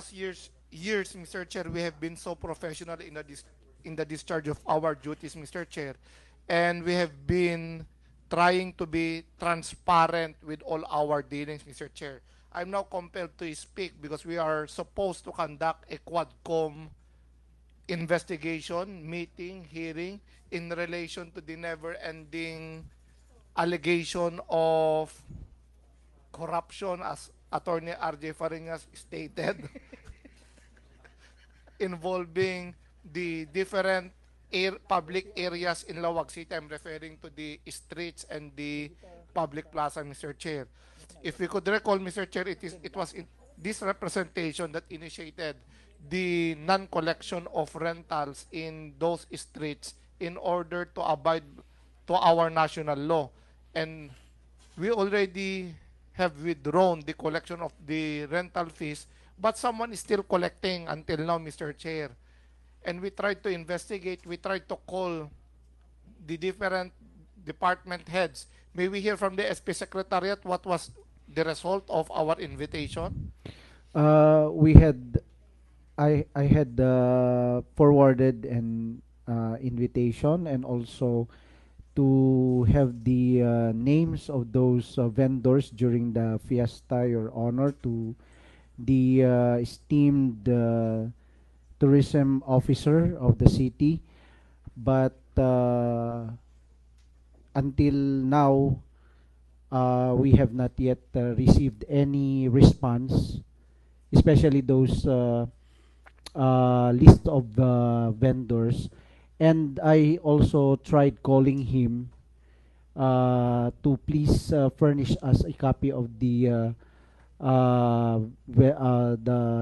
past years, Mr. Chair, we have been so professional in the discharge of our duties, Mr. Chair, and we have been trying to be transparent with all our dealings, Mr. Chair. I'm now compelled to speak because we are supposed to conduct a Quadcom investigation, meeting, hearing in relation to the never-ending allegation of corruption, as Attorney R.J. Faringas stated, involving the different public areas in Laoag City. I'm referring to the streets and the public plaza, Mr. Chair. If we could recall, Mr. Chair, it was this representation that initiated the non-collection of rentals in those streets in order to abide to our national law. And we already have withdrawn the collection of the rental fees, but someone is still collecting until now, Mr. Chair. And we tried to investigate, we tried to call the different department heads. May we hear from the SP Secretariat what was the result of our invitation? We had I had forwarded an invitation, and also to have the names of those vendors during the fiesta, Your Honor, to the esteemed tourism officer of the city. But until now, we have not yet received any response, especially those list of vendors. And I also tried calling him to please furnish us a copy of the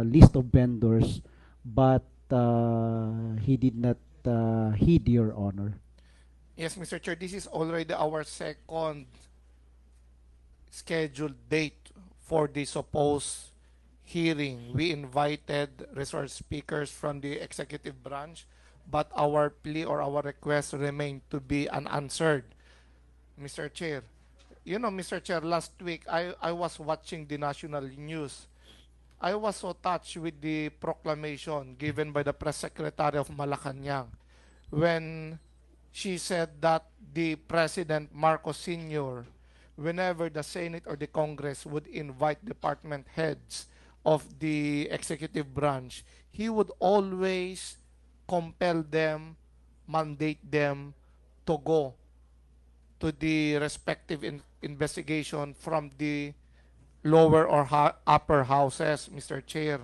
list of vendors, but he did not heed, Your Honor. Yes, Mr. Chair, this is already our second scheduled date for the supposed hearing. We invited resource speakers from the executive branch, but our plea or our request remained to be unanswered, Mr. Chair. You know, Mr. Chair, last week I was watching the national news. I was so touched with the proclamation given by the press secretary of Malacanang when she said that the President Marcos Sr., whenever the Senate or the Congress would invite department heads of the executive branch, he would always compel them, mandate them to go to the respective investigation from the lower or upper houses, Mr. Chair.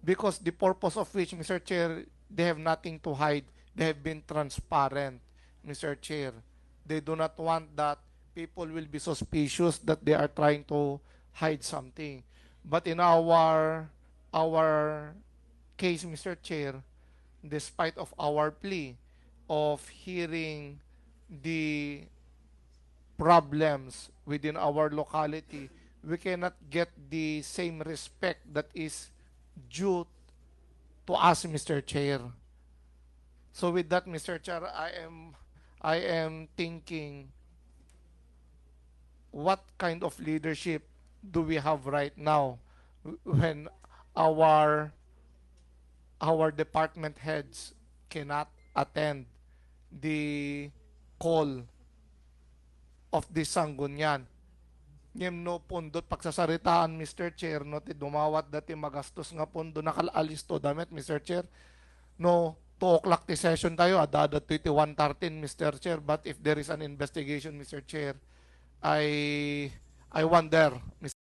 Because the purpose of which, Mr. Chair, they have nothing to hide. They have been transparent, Mr. Chair. They do not want that people will be suspicious that they are trying to hide something. But in our case, Mr. Chair, despite of our plea of hearing the problems within our locality, we cannot get the same respect that is due to us, Mr. Chair. So with that, Mr. Chair, I am thinking, what kind of leadership do we have right now when our department heads cannot attend the call of the Sangguniang? Ngem no pundot pagsasaritaan, Mr. Chair, no ti dumawat dati magastos nga pondo nakalalis to damit, Mr. Chair. No, 2 o'clock ti session tayo, adada 21:13, Mr. Chair. But if there is an investigation, Mr. Chair, I wonder, Mr.